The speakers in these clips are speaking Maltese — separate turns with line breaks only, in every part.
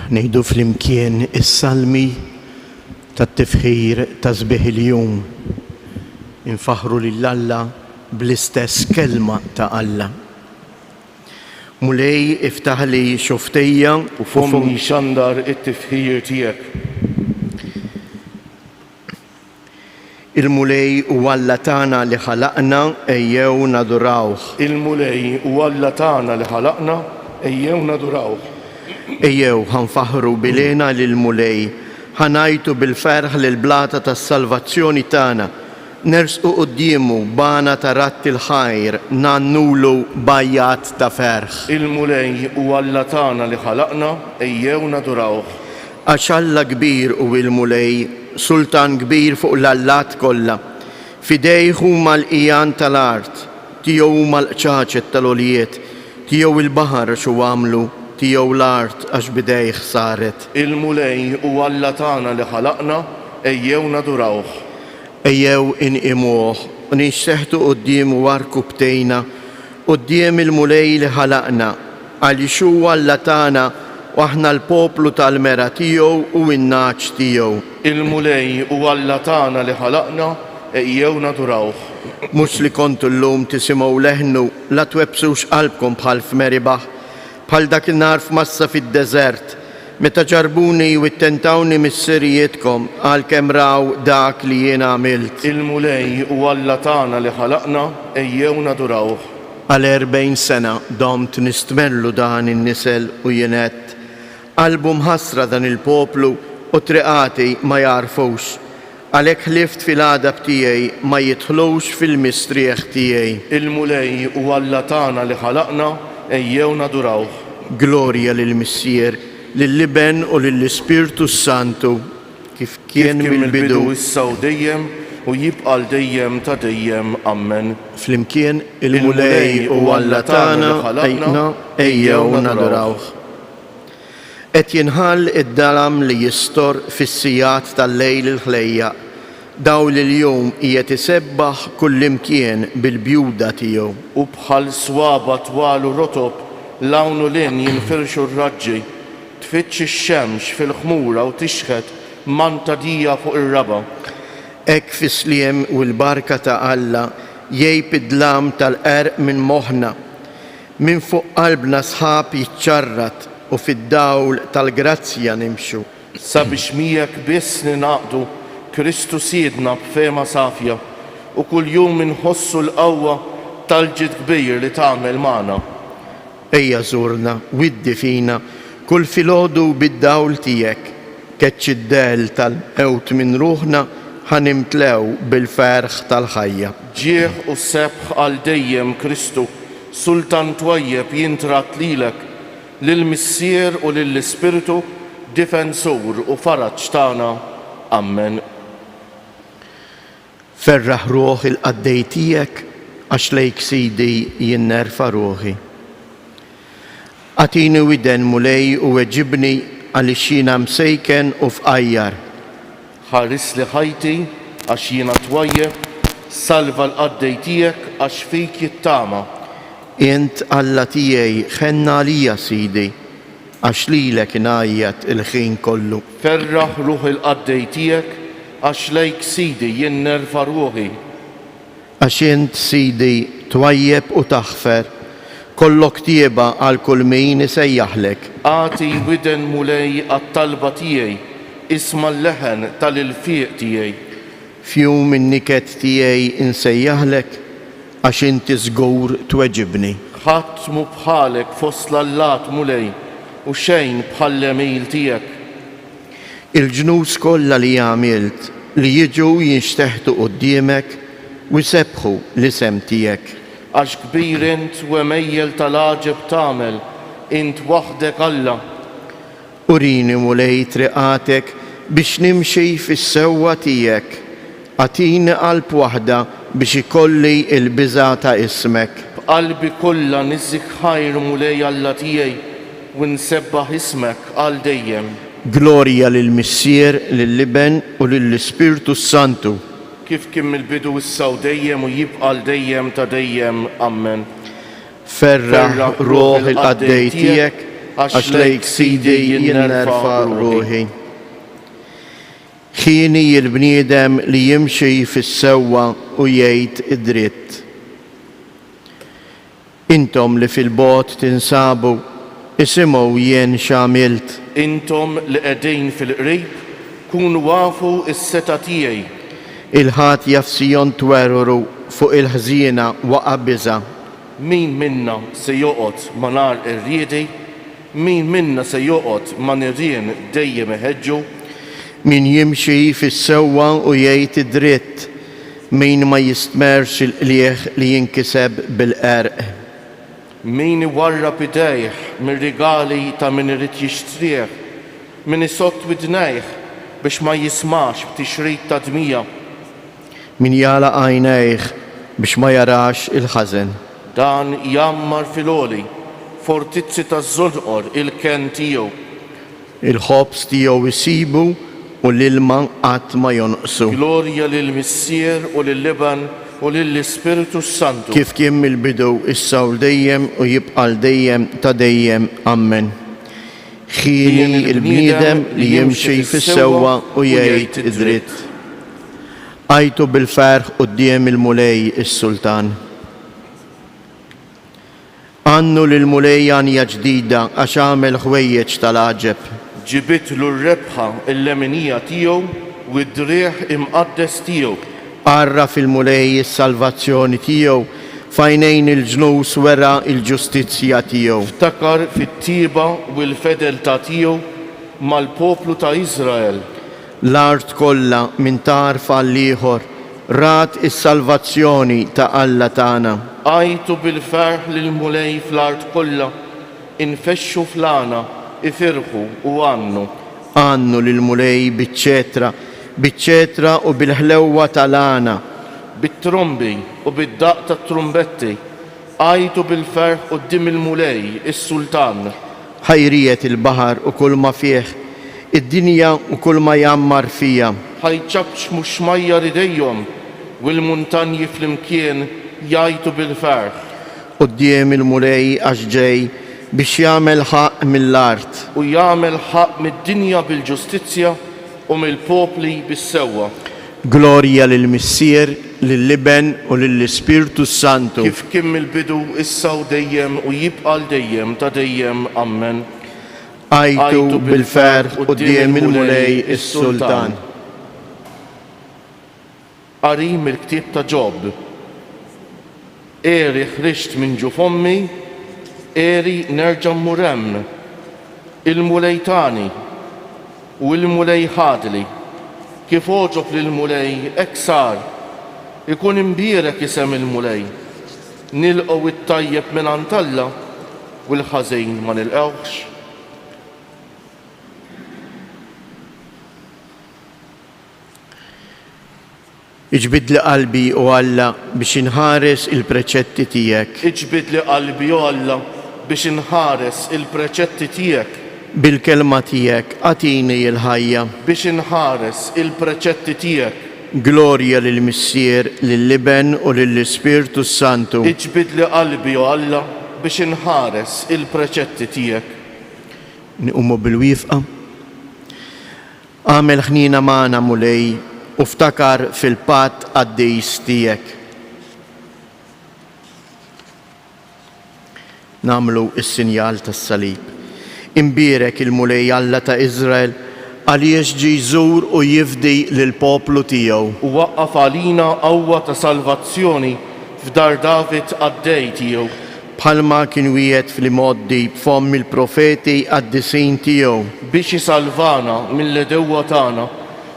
Nejdu flimkien is-salmi tat-tifħir ta' sbieħ il-jum. Infaħru lill-Alla bl-istess kelma ta' Alla. Mulej iftaħ li xoftejja
u fommi xandar it-tifħir tiegħek.
Il-mulej u Alla tagħna li ħalaqna ejjew nadurawh.
Il-mulej u Alla tagħna li ħalaqna ejjew nadurawh.
Ejjew ħanfaħru bilena lil-mulej, ħanajtu bil-ferħ lill-blata tas-salvazzjoni tagħna, nersqu qudiemu bana ta' ratti l-ħajr, nannulu bajjat ta' ferħ.
Il-mulej u Alla tagħna li ħalaqna ejjew nadurawh.
Għax Alla kbir u il-mulej, sultan kbir fuq l-allat kollha, fidejh huma l-qijan tal-art, tiegħu huma l-qċaċet tal-għoljiet, tiegħu il-baħar xu għamlu, tiegħu l-art għax bidejh saret.
Il-mulej u Alla tagħna li ħalaqna ejjew nadurawh.
Ejjew inqimuh, nixseħtu quddiem warku btejna, quddiem il-mulej li ħalaqna, għaliex huwa Alla tagħna u aħna l-poplu tal-mera tiegħu u n-naċ tiegħu.
Il-mulej u Alla tagħna li ħalaqna ejjew nadurawh.
Mhux li kontu llum tisimgħu leħnu la twebsux qalbkom bħal f'Meribaħ, bħal dak in-nar f'Massa fid-deżert, meta ġarbuni u ttentawni mis-sirjietkom għalkemm raw dak li jien għamilt.
Il-mulej u Alla tagħna li ħalaqna ejjew nadurawh.
Għal 40 sena domt nistmerlu dan in-nisel u jienet, qalbu mħassra dan il-poplu u triqati ma jarfux, għalhekk ħlift fil-għadab tiegħi ma jidħlux fil-mistrieħ tiegħi.
Il-mulej u Alla tagħna li ħalaqna ejjew nadurawh.
Glorja lill-Missier, lill-Liben u lill-Ispirtu Santu, kif kien mill-bidu
issa u dejjem u jibqa' dejjem ta' dejjem. Amen.
Flimkien il-mulej u Alla tagħna ejna ejjew nadurawh. Qed jinħall id-dalam li jistor fis-sijat tal-lejl il-ħlejja, dawl il-jum qiegħed isebbaħ kullimkien bil-bjuda tiegħu.
U bħal swaba twal u rotob lawnu lin jinfirxu r-raġġi, tfittx ix-xemx fil-ħmura u tixħet mantadija fuq ir-raba.
Hekk fis-sliem u l-barka ta' Alla jgħib id-dlam tal-qerq minn moħħna, minn fuq qalbna sħab jiċċarrat u fid-dawl tal-grazzja nimxu.
Sabiex miegħek biss ninaqdu Kristu siedna b'fema safja u kull jum inħossu l-qawwa tal-ġid kbir li tagħmel magħna.
Ejja żurna widdi fina kull filgħodu bid-dawl tiegħek, keċċ id-del tal-mewt minn ruħna ħanimtlew bil-ferħ tal-ħajja.
Ġieħ u sebħ għal dejjem Kristu, Sultan twajjeb jintrat lilek, lill-Missier u lill-Ispirtu, difensur u faraġġ tagħna. Amen.
Ferraħ ruħi l-qaddej tiegħek għax lejk Sidi jinnerfa' ruħi. Għatini widen mulej u weġibni għaliex jiena msejken u fqajjar.
Ħares li ħajti għax jiena twajjeb, salva l-qaddej tiegħek għax fik jittama.
Int Alla tiegħi ħenna għalija Sidi, għax lilek ingħajjad il-ħin kollu.
Ferraħ ruħi l-qaddej tiegħek għax lejk Sidi jinnerfa' ruħi.
Għax int Sidi twajjeb u taħfer, kollok tieba għal kull min isejjaħlek.
Għati widen mulej għat-talba tiegħi, isma' l-leħen tal-ilfiq tiegħi.
Fjum in-niket tiegħi insejjaħlek, għax inti żgur tweġibni.
Ħadd mu bħalek fost l-allat mulej u xejn bħall-emil tiegħek.
Il-ġnus kollha li għamilt li jiġu jinxteħtu quddiemek u jsebħu l-isem tiegħek.
Għax kbir int u emejjel tal-għaġeb tagħmel, int waħdek Alla.
Urini mulej triqatek biex nimxi fis-sewwa tiegħek, għatini qalb waħda biex ikolli l-biża' ta' ismek.
B'qalbi kollha niżżik ħajr mulej Alla tiegħi u nsebbaħ ismek għal dejjem.
Glorja lill-Missier, lill-Liben u lill-Ispirtu Santu.
Kif kien mill-bidu issa u dejjem u jibqa' dejjem ta' dejjem. Amen.
Ferraħ ruħ il-qaddej tiegħek għax lejk Sidi jien nerfa' ruħi. Ħini l-bniedem li jimxi fis-sewwa u jgħid id-dritt. Intom li fil-bogħod tinsabu, isimgħu jien x'għamilt.
Intom li qegħdin fil-qrib, kunu wafu s-seta tiegħi.
Il-ħadd jafsijon twerru fuq il-ħżiena waqa' biża'.
Min minna se joqgħod ma nar irriedi, min minna se joqgħod ma nirien dejjem iħeġġu.
Min jimxi fis-sewwa u jgħid id-dritt, min ma jistmerx il-qlieħ li jinkiseb bil-qerq.
Min iwarrab idejh mir-rigali ta' min irid jixtrih, min isott widnejh biex ma jismax b'tixrid ta' dmija.
Min jala għajnejh biex ma jarax il-ħażen.
Dan jammar fil-oli, fortizzi ta' żolqor il-ken tiegħu.
Il-ħobs tiegħu isibu u l-ilma qatt ma jonqsu.
Glorja lill-Missier u lill-Liban u lill-Ispiritu Santu.
Kif kien mill-bidu issa u dejjem u jibqa' dejjem ta' dejjem. Amen. Ħini l-bniedem li jimxi fis-sewwa u jgħid id-dritt. Għajtu bil-ferħ quddiem il-mulej is-Sultan. Għannu lil-mulej għanja ġdida għax għamel ħwejjeġ tal-għaġeb.
Ġibitlu r-rebħa il-leminija tiegħu u d-drieħ imqaddes tiegħu.
Arra fil-mulej is-salvazzjoni tiegħu fajnejn il-ġnus wera il-ġustizzja tiegħu.
Ftakar fit-tieba u l-fedeltà tiegħu mal-poplu ta' Iżrael.
L-art kollha minn tarf għal ieħor rat is-salvazzjoni ta' Alla tagħna.
Għajtu bil-ferħ lill-mulej fl-art kollha, infexxu flana, ifirħu u għannu.
Għannu lil-mulej biċ-ċetra u bil-ħlewwa tal-għana.
Bit-trombi u bid-daq tat-trumbetti, għajtu bil-ferħ quddiem il-mulej, is-Sultan.
Ħajriet il-baħar u kull ma fih, id-dinja u kull ma jammar fija.
Ħajċabċmu xmajjar idejhom u l-muntanji fl-imkien jgħajtu bil-ferħ.
Quddiem il-mulej għax ġej biex jagħmel ħaq mill-art.
U jagħmel ħaq mid-dinja bil-ġustizzja u mill-popli bis-sewwa.
Glorja lill-Missier, lill-Liben u lill-Ispiritu Santu.
Kif kien mill-bidu issa u dejjem u jibqa' dejjem ta' dejjem. Amen.
Għajtu bil-ferħ quddiem il-mulej is-Sultan.
Qari mill-ktieb ta' Ġobb. Eri ħriġt minn ġu fommi, eri nerġa' mmur hemm. Il-mulej tani u l-mulej ħadli. Kif oġob lill-mulej hekk sar, ikun imbierek isem il-mulej. Nilqgħu it-tajjeb mingħand Alla u l-ħażin ma nilqgħux.
Iġbid li qalbi u Alla biex inħares il-preċetti tiegħek.
Iġbid li qalbi u Alla biex inħares il-preċetti tiegħek.
Bil-kelma tiegħek għatini l-ħajja.
Biex inħares il-preċetti tiegħek.
Glorja lill-Missier, lill-Liben u lill-Ispiritu Santu.
Iġbid li qalbi u Alla biex inħares il-preċetti tiegħek.
Niqumu bil-wifqa. Għamel ħnina magħna mulej u ftakar fil-patt għaddejs tiegħek. Namlu is-sinjal tas-salib. Imbierek il-mulej Alla ta' Iżrael għaliex ġie jżur u jifdi lill-poplu tiegħu.
U waqqaf għalina qawwa ta' salvazzjoni f'dar David għaddej tiegħu.
Bħalma kien wieħed fl-imoddi b'fomm il-profeti għad-disin tiegħu.
Biex jisalvana mill-edewwa tagħna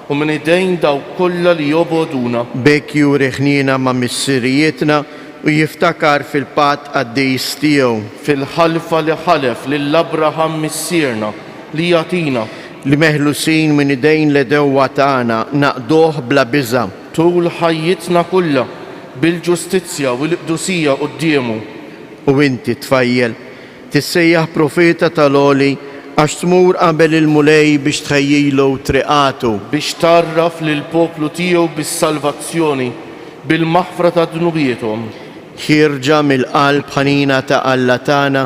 u minn idejn dawk kollha li joboduna.
Bekk juri ħnina ma' missirijietna u jiftakar fil-patt għaddejs tiegħu.
Fil-ħalfa li ħalef lill-Abraham missierna li jagħtina.
Li meħlusin minn idejn l-edewwa tagħna naqduh bla biża'.
Tul ħajjitna kollha bil-ġustizzja u l-qdusija quddiemu.
U inti tfajjel tissejjaħ profeta tal-għoli għax tmur qabel il-mulej biex tħejjilu triqatu.
Biex tarraf lill-poplu tiegħu bis-salvazzjoni bil-maħfra ta' dnubietom.
Ħirġa mill-qalb ħanina ta' Alla tagħna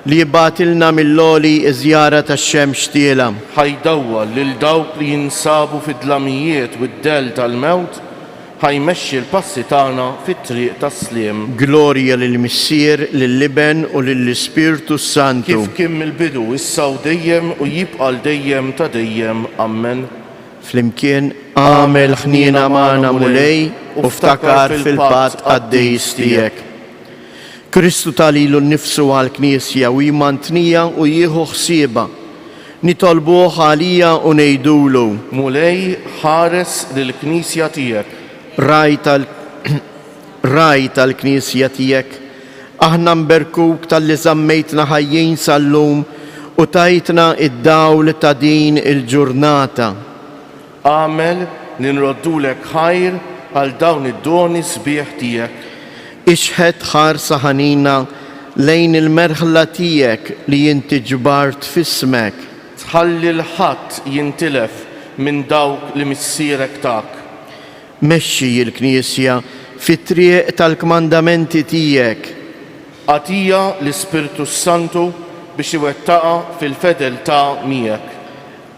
li jibbatilna mill-loli iżjara tax-xemx tiela.
ħajdawwa lil dawk li jinsabu fid-dlamijiet u d-del tal-mewt, ħajmexxi l-passi tagħna fit-triq tas-sliem.
Glorja lill-Missier, lill-Iben u lill-Ispirtu Santu.
Kif kien mill-bidu issa u dejjem u jibqa' dejjem ta' dejjem. Amen.
Flimkien għamel ħnina magħna mulej u ftakar fil-patt għaddejs tiegħek. Kristu talilu nnifsu għal-Knisja u jimantnija u jieħu ħsieba. Nitolbuh għalija u ngħidulu.
Mulej ħares lill-Knisja tiegħek.
Raj tal-Knisja tiegħek. Aħna mberkuk tal-li żammejtna ħajjin sal-lum u tajtna id-dawl ta' din il-ġurnata.
Għamel li nroddulek ħajr għal dawn id-doni sbieħ tiegħek.
Ixħed ħarsa ħanina lejn il-merħla tiegħek li jinti ġbart fismek.
Tħalli l-ħadd jintilef minn dawk li missierek tak.
Mexxi l-Knisja fit-triq tal-kmandamenti tiegħek.
Għatija l-Ispirtu Santu biex iwettaqa fil-fedeltà miegħek.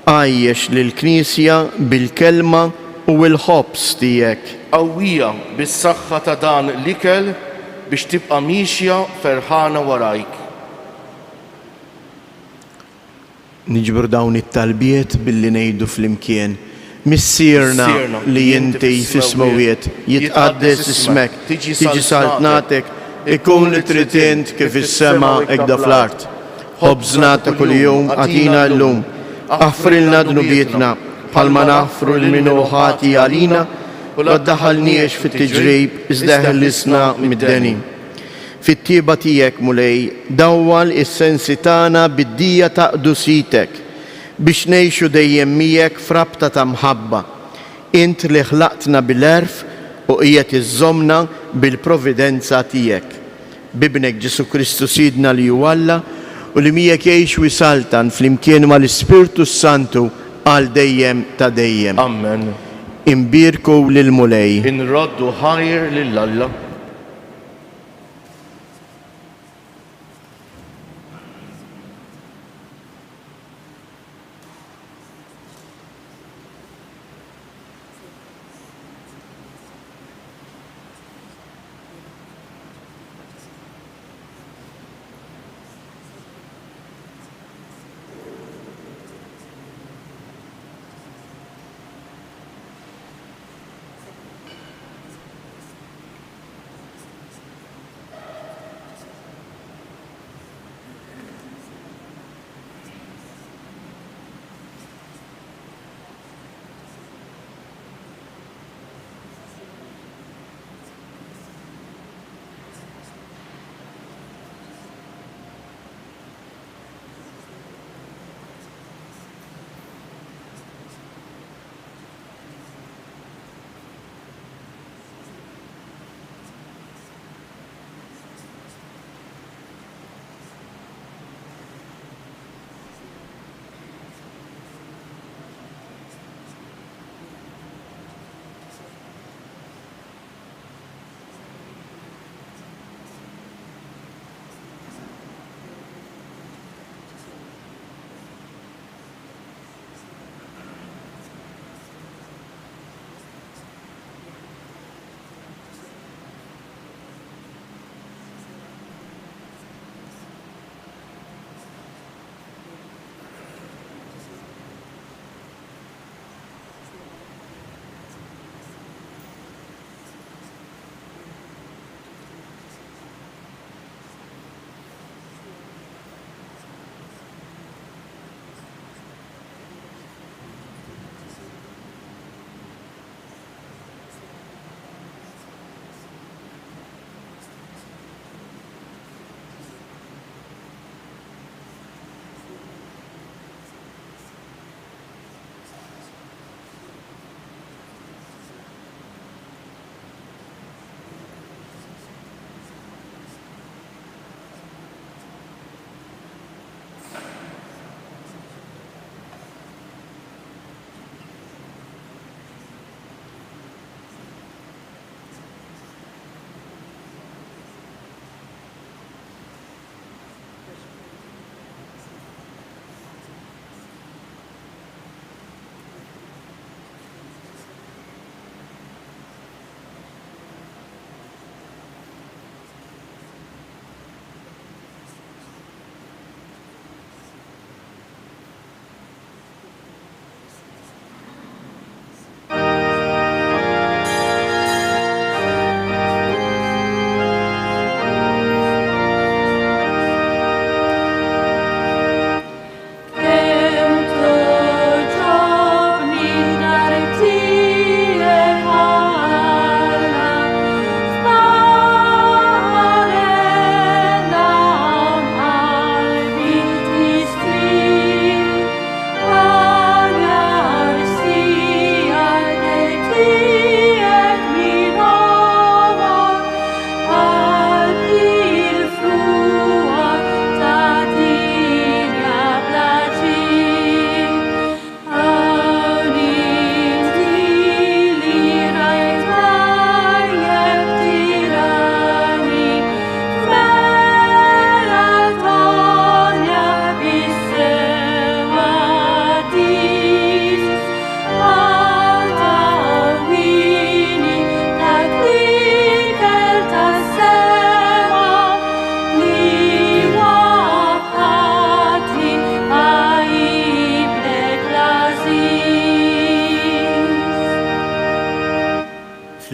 Għajjex lill-Knisja bil-kelma u l-ħobs tiegħek.
Qawwija bis-saħħa ta' dan l-ikel biex tibqa' mixja ferħana warajk.
Niġbru dawn it-talbiet billi ngħidu flimkien. Missierna li inti fis-smawiet jitqaddes ismek, tiġi saltnatek, ikun li trid int kif is-sema hekk fl-art. Ħobżna ta' kuljum għatina llum, aħfrilna dnubietna bħalma naħfru l-minu ħati għalina u la ddaħħalniex fit-tiġrib iżda ħellisna mid-deni. Fit-tieba tiegħek mulej dawwal is-sensi tagħna bid-dija ta' qdusitek biex ngħixu dejjem miegħek frabta ta' mħabba. Int li ħlaqtna bil-erf u qiegħed iżżommna bil-providenza tiegħek. Bibnek Ġesu Kristu Sidna li hu Alla u li miegħek jgħix wisaltan flimkien mal-Ispirtu Santu għal dejjem ta' dejjem.
Amen.
Imbirku lil mulej.
Inroddu ħajr lil Alla.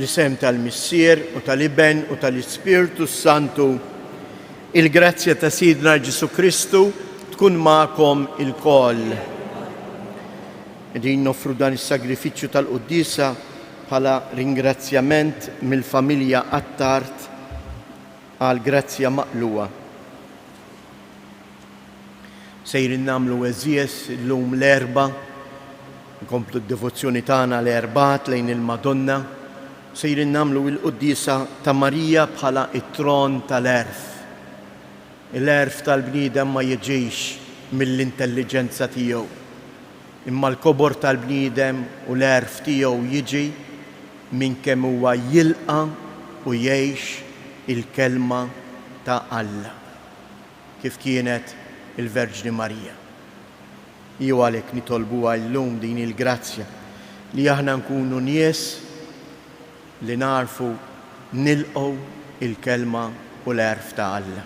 L-isem tal-Missier u tal-Iben u tal-Ispirtu Santu, il-grazzja ta' Sidna Ġesu Kristu tkun ma'kom il-koll. Din nofru dan is-sagrifiċċju tal-Quddisa bħala ringrazzjament mill-familja Attart għal grazzja maqluwa. Sejrin namlu eżies l-lum l-erba, nkomplu d-devozzjoni tagħna l-erbat lejn il-Madonna, sejrin namlu il-Quddisa ta' Marija bħala it-tron tal-erf. Il-erf tal-bniedem ma jiġix mill-intelligenza tiegħu, imma l-kobor tal-bniedem u l-erf tiegħu jiġi minn kemm huwa jilqa u jgħix il-kelma ta' Alla, kif kienet il-Verġni Marija. Jew għalhekk nitolbuha llum din il-grazzja li aħna nkunu nies li narfu nilqgħu il-kelma u l-erf ta' Alla.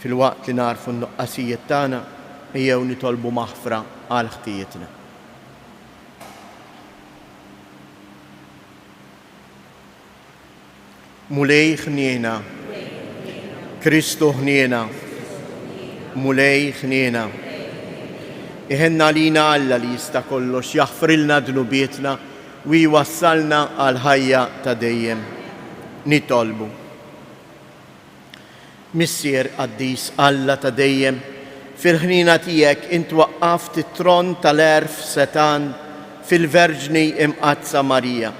Fil-waqt li narfu n-nuqqasijiet tagħna ejjew nitolbu maħfra għal ħtijietna. Mulej ħniena, Kristu ħniena, mulej ħniena. Iħenna lina Alla li jista' kollox jaħfrilna dnubietna u jwassalna għal ħajja ta' dejjem. Nitolbu. Missier qaddis Alla ta' dejjem, fil-ħnina tiegħek int waqqaft it-tron tal-erf setan fil-Verġni imqazza Marija.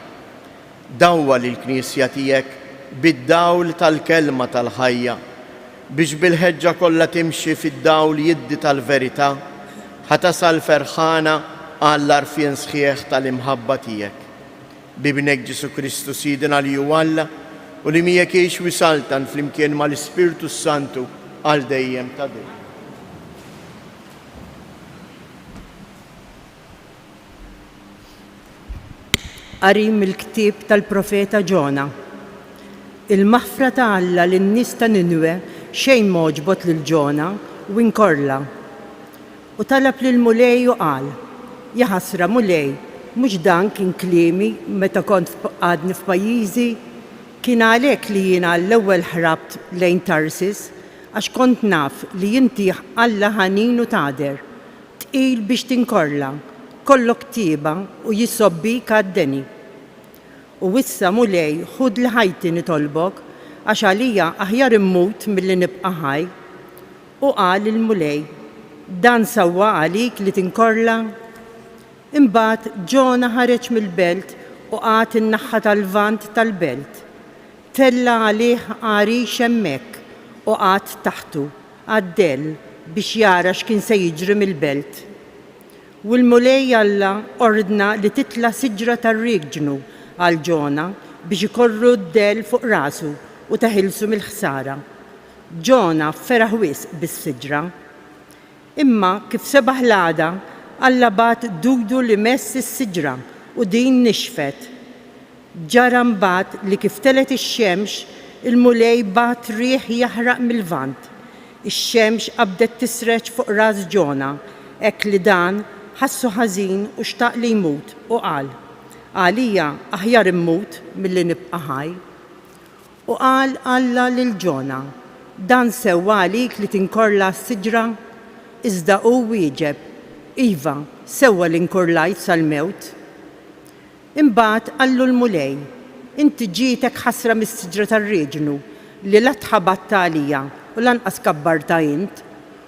Dawwa lill-Knisja tiegħek bid-dawl tal-kelma tal-ħajja biex bil-ħeġġa kollha timxi fid-dawl jiddi tal-verità ħatasal ferħana għall-arfien sħiħ tal-imħabba tiegħek. Bibnek Ġesu Kristu Sidna li hu Alla u li miegħek jgħix wisaltan flimkien mal-Ispirtu Santu għal dejjem ta' dejjem.
Qari mill-ktieb tal-Profeta Ġona. Il-maħfra ta' Alla lin-nies ta' Ninwe xejn moġbot lil Ġona u inkorla. U talab lil Mulej u qal: ja ħasra Mulej, mhux dan kien kliemi meta kont għadni f'pajjiżi, kien għalhekk li jiena l-ewwel ħrabt lejn Tarsis għax kont naf li inti Alla ħanin u tagħder, tqil biex tinkorla, kollok tieba u jissobbik għad-deni. U issa Mulej ħud li ħajti nitolbok għax għalija aħjar immut milli nibqa' ħaj. U qal il-Mulej: dan sewwa għalik li tinkorla? Imbagħad Ġona ħareġ mill-belt u qagħad in-naħa tal-lvant tal-belt. Tella għalih għarix hemmhekk u qagħad taħtu għaddell biex jara x'kien se jiġri mill-belt. U l-Mulej Alla ordna li titla' siġra tar-riġnu għal Ġona biex ikorru d-dell fuq rasu u taħilsu mill-ħsara. Ġona feraħ wisq bis-siġra. Imma kif sebaħ l-għada Alla bat dudu li mess is-siġra u din nixfet. Ġara mbagħad li kif telet ix-xemx, il-Mulej bat riħ jaħraq mill-lvant. Ix-xemx qabdet tisreċ fuq ras Ġona, hekk li dan ħassu ħażin u xtaq li jmut u qal: għalija aħjar immut milli nibqa' ħaj. U qal Alla lil Ġona: dan sewwa għalik li tinkorla s-siġra? Iżda hu wieġeb: iva, sewwa li nkorlajt sal-mewt. Imbagħad qallu l-Mulej: inti ġietek ħasra mis-siġra tar-riġnu li la tħabatta għalija u lanqas kabbarta int,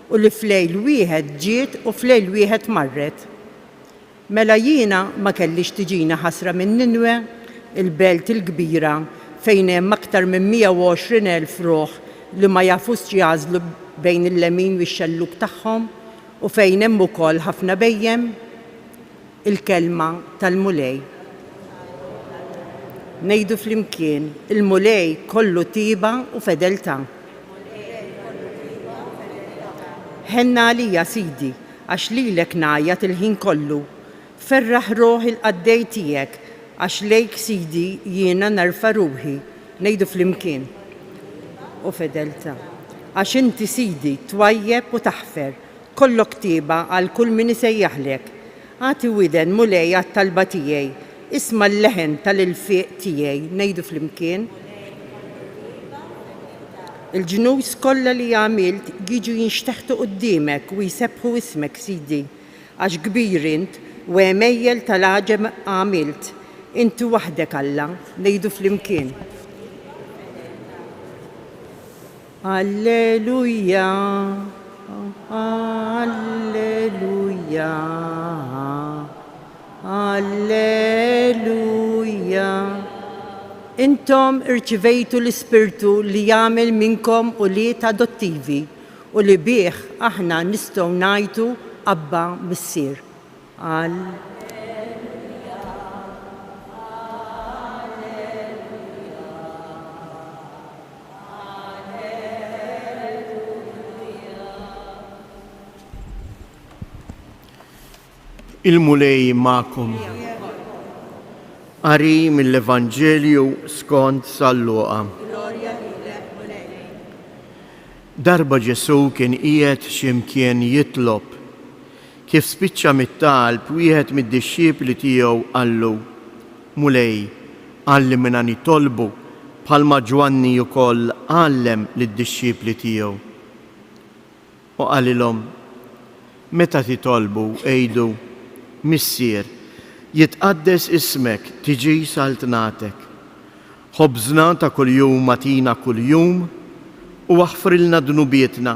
u li f'lejl wieħed ġiet u f'lejl wieħed marret. Mela jiena ma kellix tiġina ħasra minn Ninwe, il-belt il-kbira fejn hemm aktar minn 120,000 ruħ li ma jafux jażlu bejn il-lemin u x-xelluk tagħhom u fejn hemm ukoll ħafna bejjem. Il-kelma tal-Mulej. Ngħidu flimkien: il-Mulej kollu tiba u fedeltà. Ħenna għalija Sidi għax lilek ngħajjat il-ħin kollu, ferraħ ruħ il-qaddej tiegħek għax lejk Sidi jiena narfa ruħi. Ngħidu flimkien: u fedeltà. Għax inti Sidi twajjeb u taħfer, kollok tiba għal kull min isejjaħlek. Għati widen mulej għat-talba tiegħi, isma' l-leħen tal-ilfiq tiegħi ngħidu flimkien. Il-ġnus kollha li għamilt jiġu jinxteħtu qudiemek u jsebħu ismek Sidi, għax kbir int u għemejjel tal-għaġeb għamilt, intu waħdek Alla, ngħidu flimkien. Alleluja, alleluja, alleluja. Intom irċivejtu l-Ispirtu li jagħmel minkom u li adottivi u li bih aħna nistgħu ngħidu Abba Missier.
Il-mulej ma'kom. Qari mill-Evanġelju skont San-Luqa. Darba Ġesu kien qiegħed x'imkien jitlob. Kif spiċċa mit-talb wieħed mid-dixxiepli tiegħu qallu: Mulej, għallimna nitolbu bħalma Ġwanni wkoll għallem lid-dixxiepli tiegħu. U qalilhom: Meta titolbu għejdu: Missier, jitqaddes ismek, tiġi saltnatek. Ħobżna ta' kuljum matina kuljum u aħfrilna dnubietna,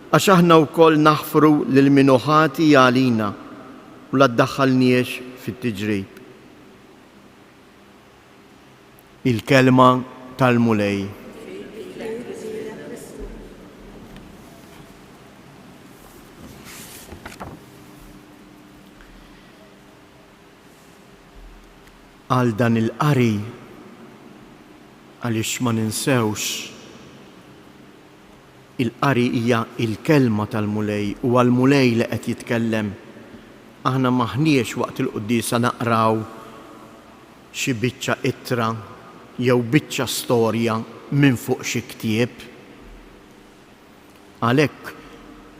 għax aħna wkoll naħfru lil minuħati għalina u la ddaħħalniex fit-tiġrib. Il-kelma tal-mulej. Għal dan il-qari, għaliex ma ninsewx, il-qari hija il-kelma tal-mulej u għal-mulej li qed jitkellem. Aħna maħniex waqt il-qudiesa naqraw xi biċċa ittra jew biċċa storja minn fuq xi ktieb. Għalhekk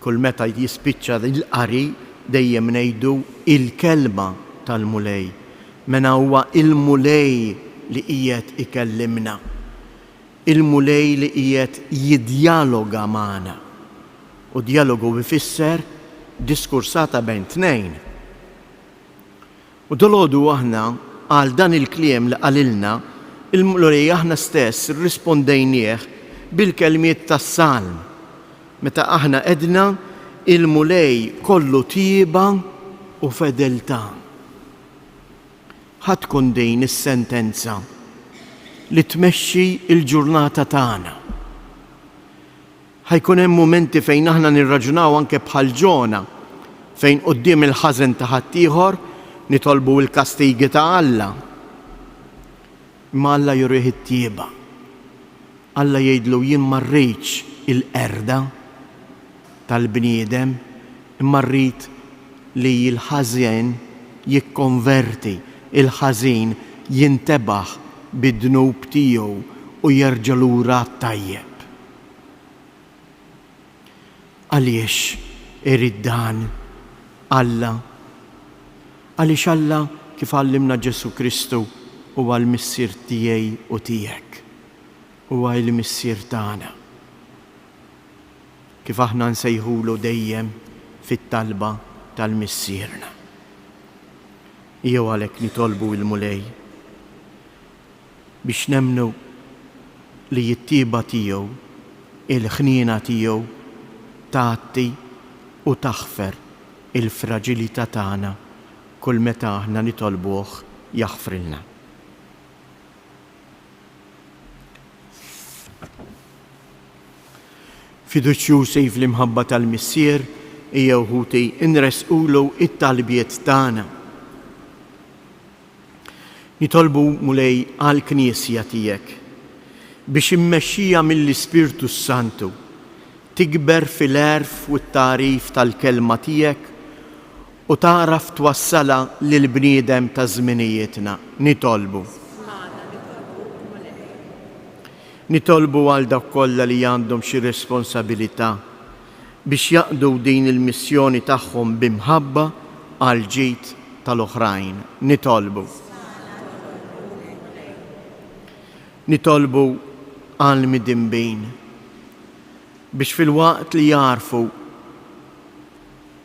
kull meta jispiċċa il-qari dejjem ngħidu il-kelma tal-mulej. Mena huwa il-mulej li qiegħed ikellimna, il-mulej li qiegħed jiddialoga magħna. U dialogu bifisser diskursata bejn tnejn. U dolodu aħna għal dan il-kliem li qalilna, il-mulej aħna stess rispondejnieh bil-kelmiet tas-salm. Meta aħna qedna il-mulej kollu tieba u fedeltà. ħatkun din is-sentenza li tmexxi il-ġurnata tagħna. Ħajkun hemm mumenti fejn aħna nirraġunaw anke bħal Ġona, fejn quddiem il-ħażen ta' ħaddieħor nitolbu l-kastigi ta' Alla. Imma Alla jurih it-tieba. Alla jgħidlu jien ma rridx il-qerda tal-bniedem, imma rrid li l-ħażen jikkonverti, il-ħażin jintebaħ bid-dnub tiegħu u jerġa' lura tajjeb. Għaliex irid dan Alla? Għaliex Alla kif għallimna Ġesu Kristu huwa l-missier tiegħi u tiegħek, huwa l-missier tagħna. Kif aħna nsejħulu dejjem fit-talba tal-missierna. Jew għalhekk nitolbu il-mulej biex nemnu li t-tieba tiegħu, il-ħniena tiegħu tagħti u taħfer il-fraġilità tagħna kull meta aħna nitolbuh jaħfrilna. Fiduċjużi fl-imħabba tal-missier hija wħuti inresqulu it-talbiet tagħna. Nitolbu mulej għal-Knisja tiegħek biex immexxija mill-Ispirtu Santu tikber fil-għerf u t-tarif tal-kelma tiegħek u taraf twassala lill-bniedem ta' żminijietna. Nitolbu għal dak kollha li għandhom xi responsabilità biex jaqdu din il-missjoni tagħhom bimħabba għal ġid tal-oħrajn. Nitolbu għal midimbin biex fil-waqt li jarfu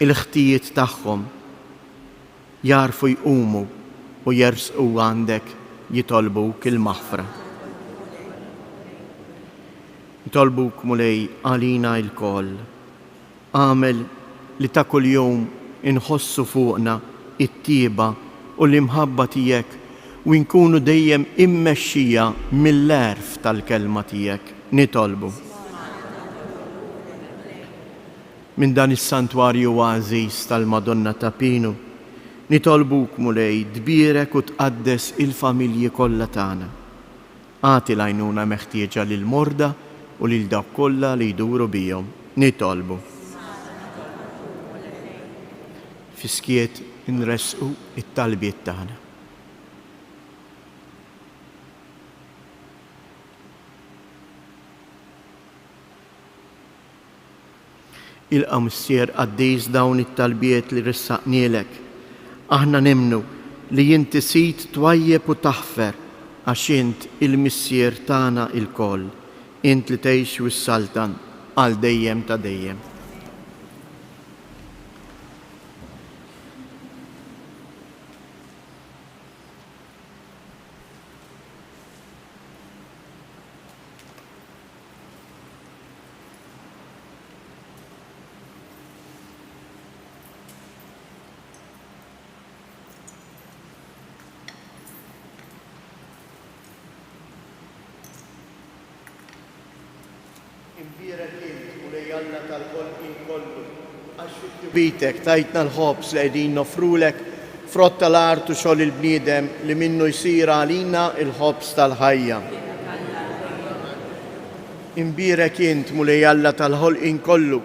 il-ħtijiet tagħhom jarfu jqumu u jersqu għandek jitolbuk il-maħfra. Nitolbuk mulej għalina il-koll. Għamel li ta' kuljum inħossu fuqna it-tieba u l-imħabba tiegħek u nkunu dejjem immexxija mill-erf tal-kelma tiegħek. Nitolbu. Minn dan is-santwarju għażiż tal-Madonna ta' Pinu, nitolbuk mulej dbirek u tqaddes il-familji kollha tagħna. Għati l-għajnuna meħtieġa lil morda u lil dawk kollha li jduru bihom. Nitolbu. Fiskiet inresqu it-talbiet tagħna. Il-Missier Qaddis dawn it-talbiet li ressaqnielek. Aħna nemnu li inti sit twajjeb u taħfer għax int il-Missier tagħna il-koll. Int li tgħix wis-Saltan għal dejjem ta' dejjem. Bitek tajtna l-ħobs li qegħdin nofrulek frott tal-art u xogħol il-bniedem li minnu jsir għalina il-ħobs tal-ħajja. Imbirek int mulej Alla tal-ħolqien kollu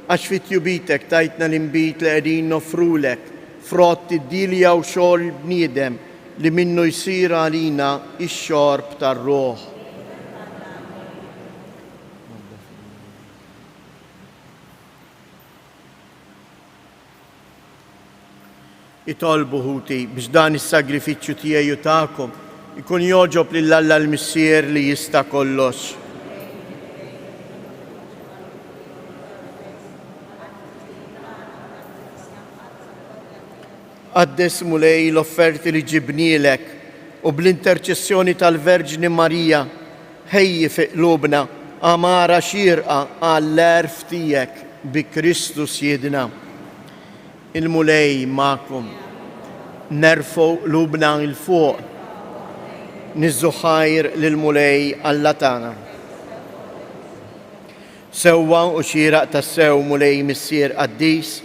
għax fit-jubitek tajtna l-inbit li qegħdin nofrulek frott id-dilja u xogħol il-bniedem li minnu jsir għalina ix-xorb tar-ruħ. Itolbu ħuti biex dan is-sagrifiċċju tiegħi u tagħkom ikun joġob lil Alla l-Missier li jista' kollox. Qaddes mulej l-offerti li ġibnielek u bl-interċessjoni tal-Verġni Marija ħejji fi qlubna amara xierqa għall-erf tiegħek bi Kristus Siedna. Il-mulej ma'kom, nerfu lubna il-fuq, nizzu ħajr lil-mulej Alla tagħna. Sewwa u xieraq tas-sew mulej Missier Qaddis,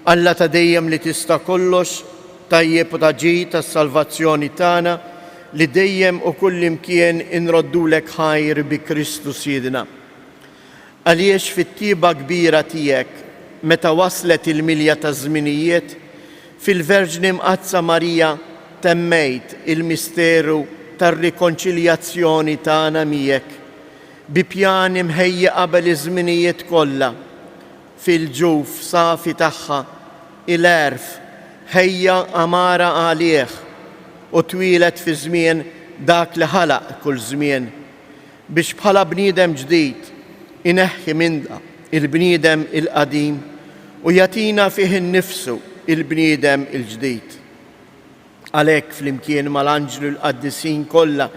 Alla ta' dejjem li tista' kollox, tajjeb u taġi tas-salvazzjoni tagħna li dejjem u kullimkien inroddulek ħajr bi Kristus Siedna. Għaliex fit-tieba kbira tiegħek meta waslet il-milja ta' żminijiet, fil-Verġni Mqazza Marija temmejt il-misteru tar-rikonċiljazzjoni tagħna miegħek bi pjan imħejja qabel iż-żminijiet kollha. Fil-ġuf safi tagħha il-erf ħejja amara għalih u twilet fi żmien dak li ħalaq kull żmien biex bħala bniedem ġdid ineħħi minna il-bniedem il-qadim u jatina fih innifsu il-bniedem il-ġdid. Għalhekk flimkien mal-anġlu l-qaddisin kollha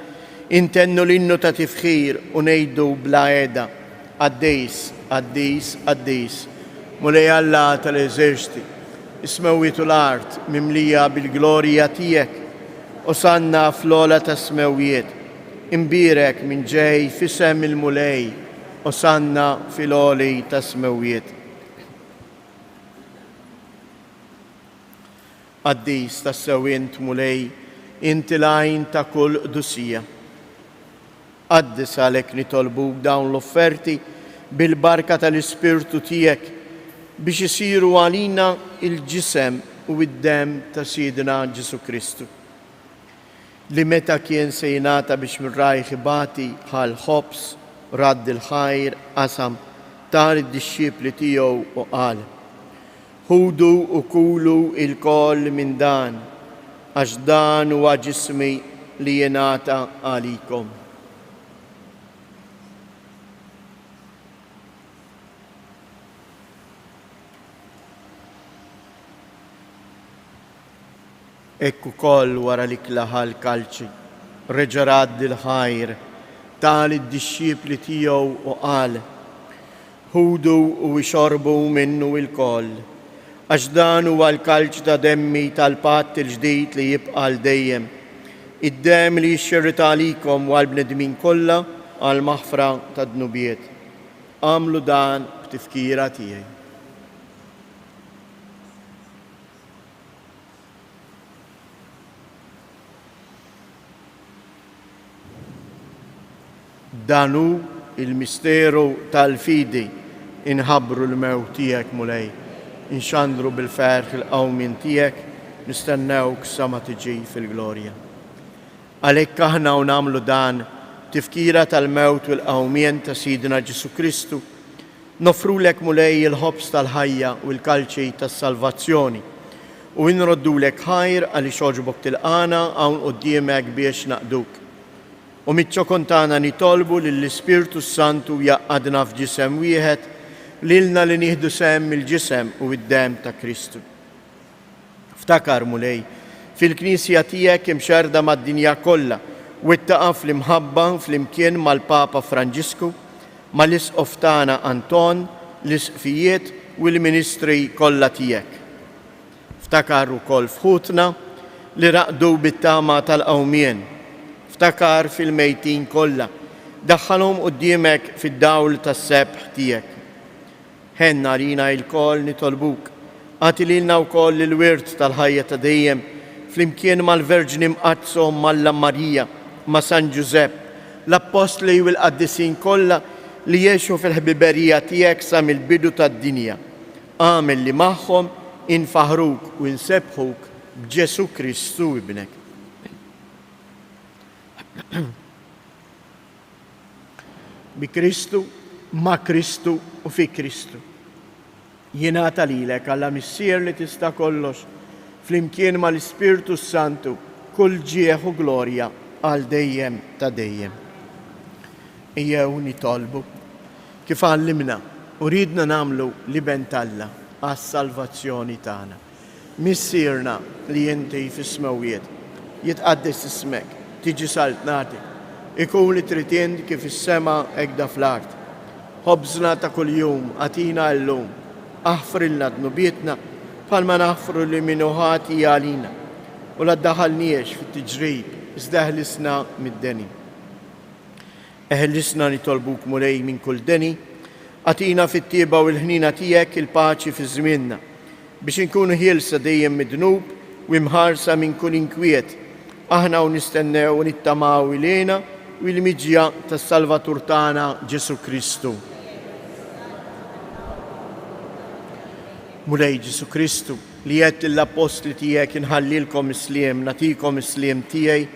intennu l-innu ta' tifħir u ngħidu bla għeda Qaddis, Qaddis, Qaddis, mulej Alla tal-eżerċti, ismewwiet u l-art mimlija bil-glorja tiegħek u sanna fl-ola ta' smewwiet, imbirek minn ġej fisem il-mulej u sanna fil-oli ta' smewwiet. Qaddis tas-sewwient mulej, inti l-għajn ta' kull qdusija. Qaddis għalhekk nitolbuk dawn l-offerti bil-barka tal-Ispirtu tiegħek biex isiru għalina il-ġisem u id-dem ta' Siedna Ġesu Kristu. Li meta kien se jingħata biex mir-rajħ ibati bħal ħobs radd il-ħajr qasam tal id-disċipli tiegħu u qal: Ħudu u kulu il-koll minn dan, għax dan huwa ġismi li jenata għalikom. Ekku koll wara li klaħal kalċi, reġarad dil-ħajr, tal id-disċipli tiegħu u qal, ħudu u ixorbu minnu il-koll, għax dan huwa l-kalċ ta' demmi tal-patt il-ġdid li jibqa' dejjem, id-dem li jixxerrita għalikom u għall-bnedmin kollha għal maħfra ta' dnubiet. Għamlu dan b'tifkira tiegħi. Danu il-misteru tal-fidi inħabru l-mewt tiegħek mulej, inxandru bil-ferħ il-qawmin tiegħek, nistennewk sa ma tiġi fil-glorja. Għalhekk aħna u nagħmlu dan tifkira tal-mewt u l-qawmien ta' Sidna Ġesu Kristu, nofrulek mulej il-ħobs tal-ħajja u l-kalċi tas-salvazzjoni u nroddulek ħajr għaliex oġbok tilqana hawn quddiemek biex naqduk. U mitċokontana nitolbu lill-Ispirtu Santu jaqqadna f'ġisem wieħed lilna li nieħdu sehem mill-ġisem u id-dem ta' Kristu. Ftakar mulej, fil-Knisja tiegħek imxerda mad-dinja kollha u ittaqa' fl-imħabba flimkien mal-Papa Franġisku, mal-Isqof tagħna Anton, l-Isqfijiet u l-Ministri kollha tiegħek. Ftakar ukoll fħutna li raqdu bit-tama tal-qawmien. Ftakar fil-mejtin kollha, daħħalhom quddiemek fid-dawl tas-sebħ tiegħek. Ħenna rina l-koll nitolbuk, għati lilna wkoll il-wirt tal-ħajja ta' dejjem, flimkien mal-Verġni mqazzhom Malla Marija, ma' San Ġusepp, l-Apostli u l-Qaddisin kollha li jgħixu fil-ħbiberija tiegħek sa mill-bidu tad-dinja. Għamel li magħhom infaħruk u nsebħuk b'Ġesu Kristu ibnek. Bi Kristu, ma' Kristu u fi Kristu. Jingħata lilek Alla missier li tista' kollox, flimkien mal-Ispirtu Santu, kull ġieħ u glorja għal dejjem ta' dejjem. Ejjew nitolbu kif għallimna u ridna nagħmlu li bentalla għas-salvazzjoni tagħna. Missierna li inti fis-smawiet, jitqaddes ismek, tiġi saltnati, ikun li tritien kif is-sema hekk fl-art. Ħobżna ta' kuljum għatina llum, aħfrilna dnubietna bħalma naħfru li minnu ħati għalina u la ddaħalniex fit-tiġrib iżda eħlisna mid-deni. Eħlisna nitolbuk mulej minn kull deni, għatina fit-tieba u l-ħnina tiegħek il-paċi fi żmienna biex inkunu ħielsa dejjem mid-dnub u imħarsa minn kull inkwiet. Aħna u nistennew u nittamaw ilena u l-miġja tas-Salvatur tagħna Ġesu Kristu. Mulej Ġesu Kristu li qed lill-Apostli tiegħek inħallilkom isliem, natikom isliem tiegħi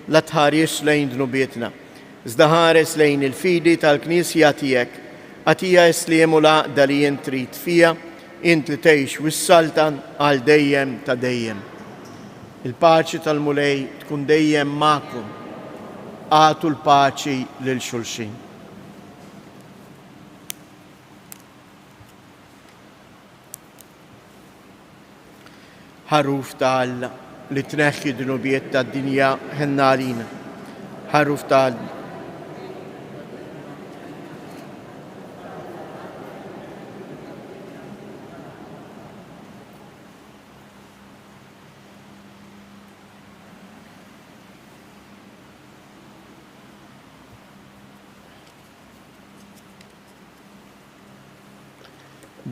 la tħares lejn dnubietna. Iżda ħares lejn il-fidi tal-Knisja tiegħek, għatija isliem u laqda li jien trid fija, int li tgħix wis-saltan għal dejjem ta' dejjem. Il-paċi tal-mulej tkun dejjem magħkom. Għatu l-paċi lil xulxin. Ħaruf ta' Alla li tneħħi dnubiet tad-dinja ħenna għalina. Ħaruf ta' Alla.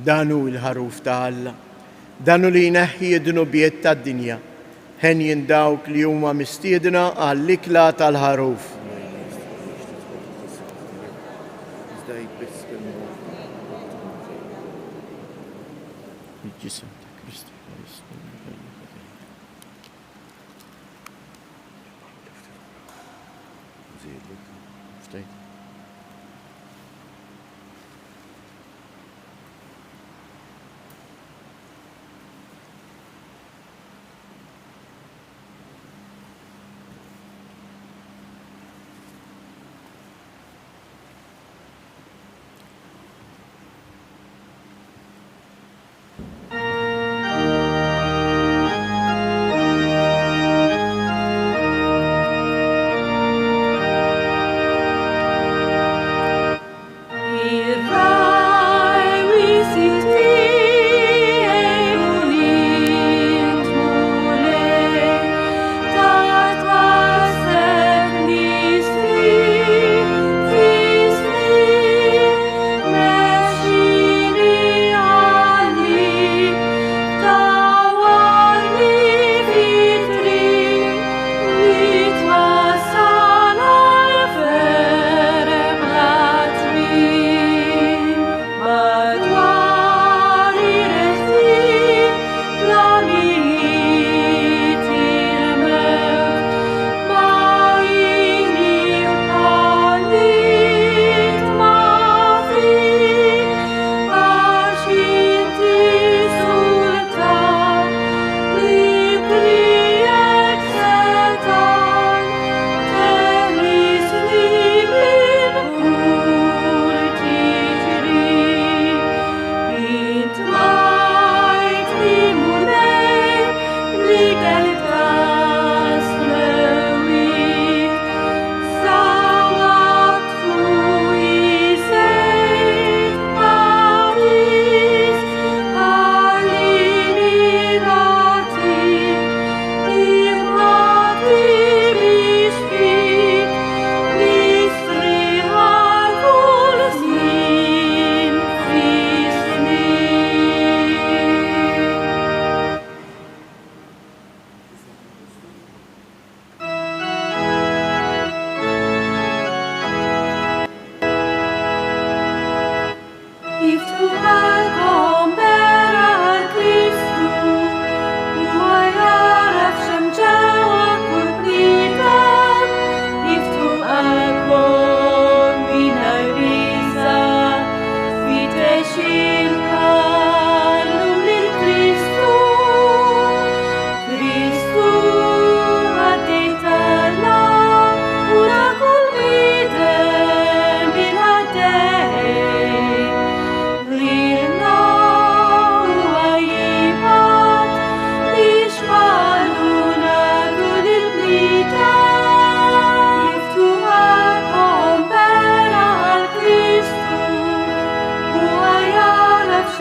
Danu il-ħaruf ta' Alla, danu li jneħħi d-dnubiet tad-dinja, ħen jindawk li huma mistiedna għall-ikla tal-ħaruf.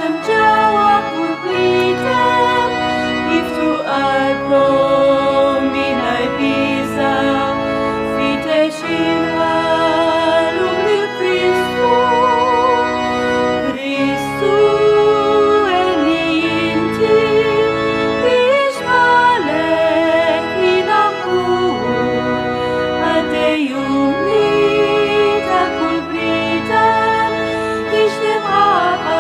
għafxem ġewa kull blitem, jiftu qalbhom mingħajr biża' fitex inħallu lil Kristu. Kristu eli inti biex malek jina nkun għaddejjuni ta' kull blitem biex nimħabba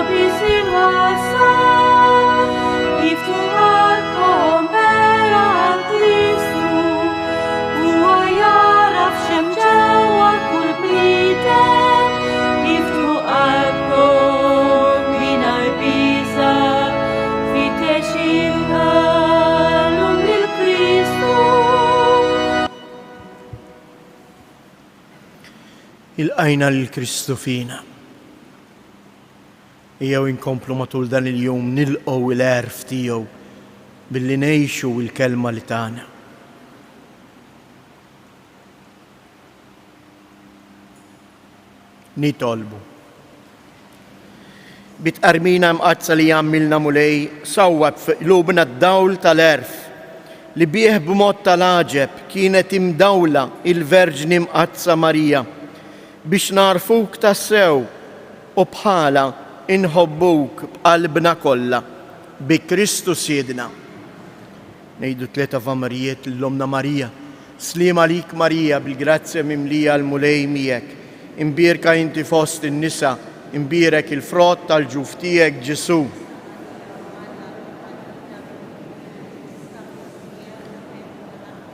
bisir ħassan jiftu qalbhom vera għal Kristu huwa jaraf x'hemm ġewwa kull blitem jiftu qalbhom mingħajr biża' fitex inħallu lil Kristu.
Il-qajna l-Kristu fina. Ejjew inkomplu matul dan il-jum nilqgħu l-għerf tiegħu billi ngħixu l-kelma li tagħna. Nitolbu. Bitqarmina mqazza li jammilna mulej sawwab fi qlubna d-dawl tal-għerf li bih b'mod tal-għaġeb kienet imdawla il-Verġni mqazza Marija biex narfuk tassew u bħala inħobbuk b'qalbna kollha bi Kristu Siedna. Ngħidu tlieta f'Amarijiet l-Omna Marija. Sliem għalik Marija bil-grazzja mimlija l-mulej miegħek. Imbierka inti fost in-nisa, imbierek il-frott tal-ġuf tiegħek Ġesu.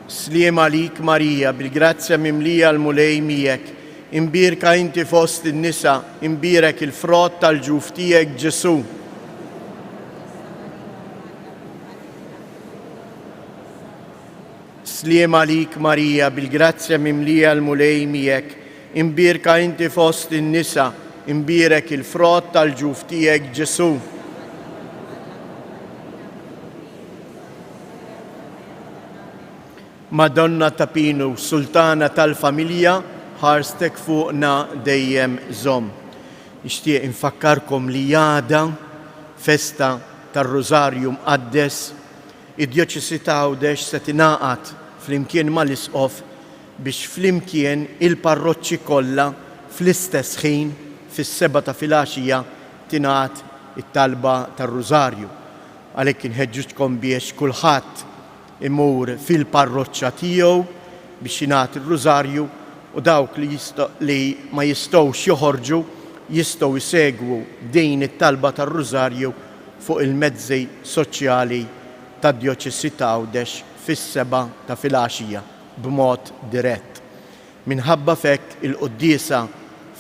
Sliem għalik Marija bil-grazzja mimlija l-mulej miegħek. Imbierka inti fost in-nisa, imbierek il-frott tal-ġuf tiegħek Ġesu. Sliem għalik Marija bil-grazzja mimlija l-mulej miegħek. Imbierka inti fost in-nisa, imbierek il-frott tal-ġuf tiegħek Ġesu. Madonna Tapinu, Sultana tal-Familja, ħarstek fuqna dejjem żomm. Nixtieq infakkarkom li għada festa tar-Rożarju Mqaddes, id-Djoċesi ta' Għawdex se tingħaqad flimkien mal-Isqof biex flimkien il-parroċċi kollha fl-istess ħin fis-7 ta' filgħaxija tingħad it-talba tar-Rożarju. Għalhekk inħeġġitkom biex kulħadd imur fil-parroċċa tiegħu biex jingħad ir-Rożarju u dawk li ma jistgħux joħorġu jistgħu jsegwu din it-talba tar-Rożarju fuq il-mezzi soċjali tad-Djoċesi ta' Għawdex fis-7 ta' filgħaxija b'mod dirett. Minħabba fekk il-quddiesa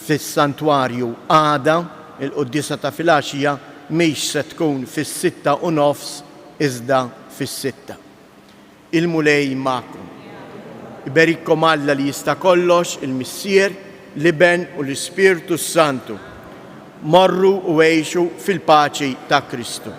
fis-santwarju għada, il-quddiesa ta' filgħaxija mhix se tkun fis-6:30 iżda fis-6. Il-mulej magħkom. Iberikkom Alla li jista' kollox, il-Missier, l-Iben u l-Ispirtu Santu. Morru u għejxu fil-paċi ta' Kristu.